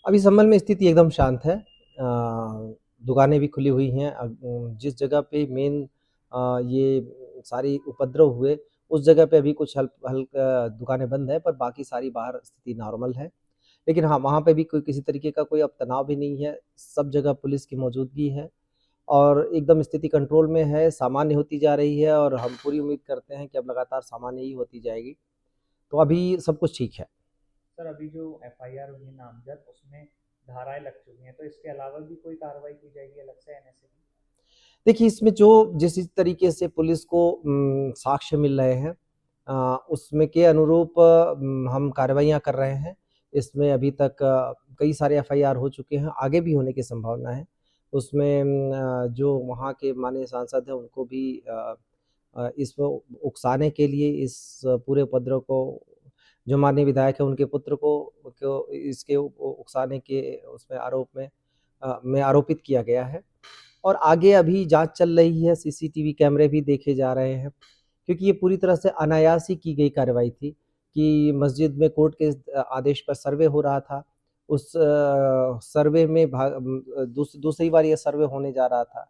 अभी संभल में स्थिति एकदम शांत है। दुकानें भी खुली हुई हैं। जिस जगह पे मेन ये सारी उपद्रव हुए, उस जगह पे अभी कुछ हल्का दुकानें बंद हैं, पर बाकी सारी बाहर स्थिति नॉर्मल है। लेकिन हाँ, वहाँ पे भी कोई किसी तरीके का कोई अब तनाव भी नहीं है। सब जगह पुलिस की मौजूदगी है और एकदम स्थिति कंट्रोल में है, सामान्य होती जा रही है और हम पूरी उम्मीद करते हैं कि अब लगातार सामान्य ही होती जाएगी। तो अभी सब कुछ ठीक है। सर, अभी जो एफआईआर हुई है नामजद, उसमें धाराएं लग चुकी हैं, तो इसके अलावा भी कोई कार्रवाई की जाएगी अलग से एनएसए की? देखिए, इसमें जो जिस तरीके से पुलिस को साक्ष्य मिल रहे हैं, उसमें के अनुरूप हम कार्रवाइयाँ कर रहे हैं। इसमें अभी तक कई सारे एफआईआर हो चुके हैं, आगे भी होने की संभावना है। उसमें जो वहाँ के माननीय सांसद हैं, उनको भी इसको उकसाने के लिए इस पूरे उपद्रव को, जो माननीय विधायक हैं, उनके पुत्र को इसके उकसाने के उसमें आरोप में आरोपित किया गया है। और आगे अभी जांच चल रही है, सीसीटीवी कैमरे भी देखे जा रहे हैं, क्योंकि ये पूरी तरह से अनायास ही की गई कार्रवाई थी कि मस्जिद में कोर्ट के आदेश पर सर्वे हो रहा था। उस सर्वे में दूसरी बार ये सर्वे होने जा रहा था।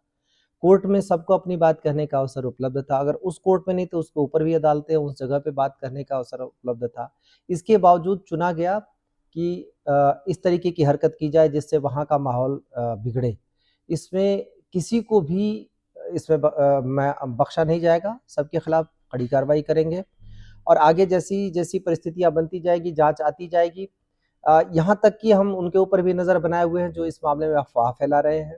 कोर्ट में सबको अपनी बात कहने का अवसर उपलब्ध था। अगर उस कोर्ट में नहीं तो उसके ऊपर भी अदालतें, उस जगह पे बात करने का अवसर उपलब्ध था। इसके बावजूद चुना गया कि इस तरीके की हरकत की जाए जिससे वहाँ का माहौल बिगड़े। इसमें किसी को भी इसमें मैं बख्शा नहीं जाएगा, सबके खिलाफ कड़ी कार्रवाई करेंगे और आगे जैसी जैसी परिस्थितियां बनती जाएगी, जांच आती जाएगी। यहाँ तक कि हम उनके ऊपर भी नजर बनाए हुए हैं जो इस मामले में अफवाह फैला रहे हैं।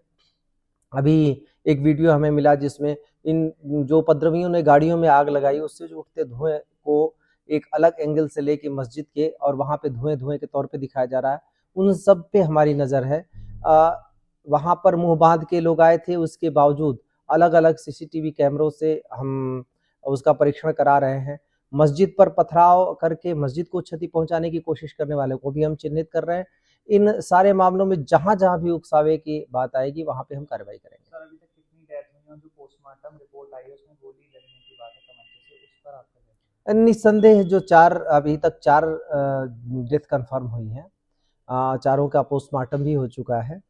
अभी एक वीडियो हमें मिला जिसमें इन जो उपद्रवियों ने गाड़ियों में आग लगाई, उससे जो उठते धुएं को एक अलग एंगल से लेके मस्जिद के और वहां पे धुएं धुएं के तौर पे दिखाया जा रहा है। उन सब पे हमारी नजर है। वहां पर मुंह बांध के लोग आए थे, उसके बावजूद अलग अलग सीसीटीवी कैमरों से हम उसका परीक्षण करा रहे हैं। मस्जिद पर पथराव करके मस्जिद को क्षति पहुंचाने की कोशिश करने वाले को भी हम चिन्हित कर रहे हैं। इन सारे मामलों में जहां जहां भी उकसावे की बात आएगी वहां पे हम कार्रवाई करेंगे। सर, अभी तक कितनी डेथ हुई है और जो पोस्टमार्टम रिपोर्ट आई है उसमें गोली लगने की बात है तमंचे से, उस पर आपका क्या? निस्संदेह जो चार अभी तक चार डेथ कंफर्म हुई हैं, चारों का पोस्टमार्टम भी हो चुका है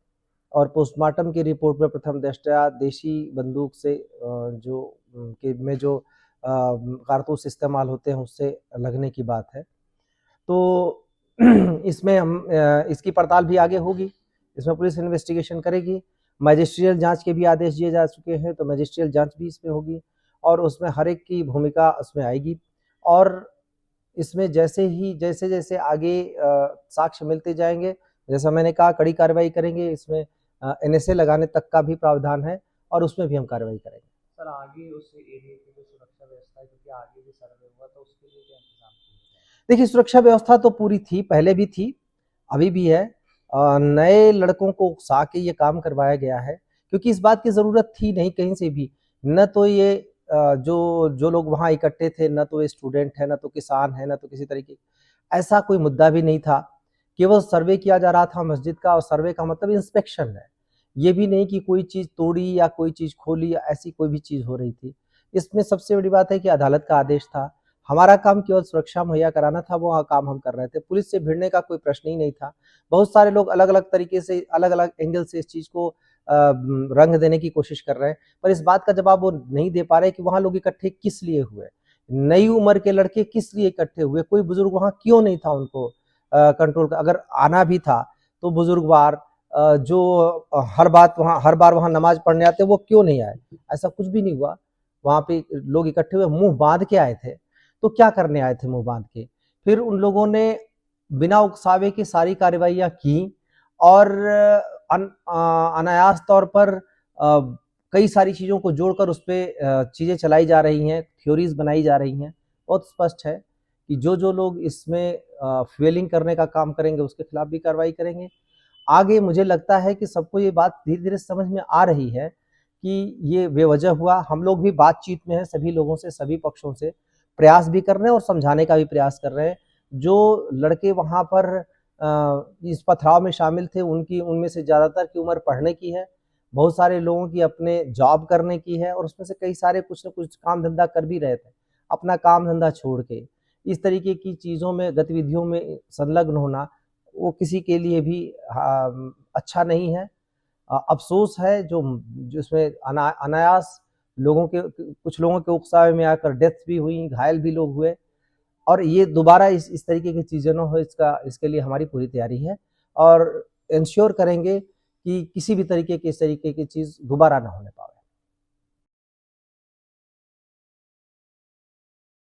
और पोस्टमार्टम की रिपोर्ट में प्रथम दृष्टया देशी बंदूक से जो के में जो कारतूस इस्तेमाल होते हैं उससे लगने की बात है। तो इसमें हम इसकी पड़ताल भी आगे होगी। इसमें पुलिस इन्वेस्टिगेशन करेगी। मैजिस्ट्रियल जांच के भी आदेश दिए जा चुके हैं, तो मैजिस्ट्रियल जांच भी इसमें होगी और उसमें हर एक की भूमिका उसमें आएगी। और इसमें जैसे जैसे आगे साक्ष्य मिलते जाएंगे, जैसा मैंने कहा, कड़ी कार्रवाई करेंगे। इसमें एनएसए लगाने तक का भी प्रावधान है और उसमें भी हम कार्रवाई करेंगे। सर, आगे उस एरिया की जो सुरक्षा व्यवस्था है, क्योंकि आगे भी सर्वे हुआ, तो उसके लिए क्या इंतजाम किए जाए? देखिए, सुरक्षा व्यवस्था तो पूरी थी, पहले भी थी, अभी भी है। नए लड़कों को उकसा के ये काम करवाया गया है क्योंकि इस बात की ज़रूरत थी नहीं कहीं से भी। न तो ये जो जो लोग वहाँ इकट्ठे थे, न तो ये स्टूडेंट है, न तो किसान है, न तो किसी तरीके, ऐसा कोई मुद्दा भी नहीं था। केवल सर्वे किया जा रहा था मस्जिद का और सर्वे का मतलब इंस्पेक्शन है। ये भी नहीं कि कोई चीज़ तोड़ी या कोई चीज़ खोली या ऐसी कोई भी चीज़ हो रही थी। इसमें सबसे बड़ी बात है कि अदालत का आदेश था। हमारा काम केवल सुरक्षा मुहैया कराना था, वो काम हम कर रहे थे। पुलिस से भिड़ने का कोई प्रश्न ही नहीं था। बहुत सारे लोग अलग-अलग तरीके से, अलग-अलग एंगल से इस चीज़ को रंग देने की कोशिश कर रहे हैं, पर इस बात का जवाब वो नहीं दे पा रहे कि वहाँ लोग इकट्ठे किस लिए हुए? नई उम्र के लड़के किस लिए इकट्ठे हुए? कोई बुजुर्ग वहाँ क्यों नहीं था उनको कंट्रोल का? अगर आना भी था, तो बुजुर्गवार जो हर बार वहाँ नमाज़ पढ़ने आते, वो क्यों नहीं आए? ऐसा कुछ भी नहीं हुआ। वहाँ पे लोग इकट्ठे हुए, मुँह बाँध के आए थे। तो क्या करने आए थे मुंह बांध के? फिर उन लोगों ने बिना उकसावे के सारी कार्रवाइयाँ की और अनायास तौर पर कई सारी चीज़ों को जोड़कर उस पे चीज़ें चलाई जा रही हैं, थ्योरीज़ बनाई जा रही हैं। बहुत स्पष्ट है कि जो लोग इसमें फ्यूलिंग करने का काम करेंगे उसके खिलाफ भी कार्रवाई करेंगे। आगे मुझे लगता है कि सबको ये बात धीरे-धीरे समझ में आ रही है कि ये बेवजह हुआ। हम लोग भी बातचीत में हैं सभी लोगों से, सभी पक्षों से। प्रयास भी कर रहे हैं और समझाने का भी प्रयास कर रहे हैं। जो लड़के वहाँ पर इस पथराव में शामिल थे, उनकी उनमें से ज़्यादातर की उम्र पढ़ने की है। बहुत सारे लोगों की अपने जॉब करने की है और उसमें से कई सारे कुछ न कुछ काम धंधा कर भी रहे थे, अपना काम धंधा छोड़ के। इस तरीके की चीज़ों में, गतिविधियों में संलग्न होना वो किसी के लिए भी अच्छा नहीं है। अफ़सोस है जो जिसमें अनायास लोगों के कुछ लोगों के उकसावे में आकर डेथ भी हुई, घायल भी लोग हुए और ये दोबारा इस तरीके की चीज़ें ना हो इसके लिए हमारी पूरी तैयारी है और इंश्योर करेंगे कि किसी भी तरीके की इस तरीके की चीज़ दोबारा ना होने पाए।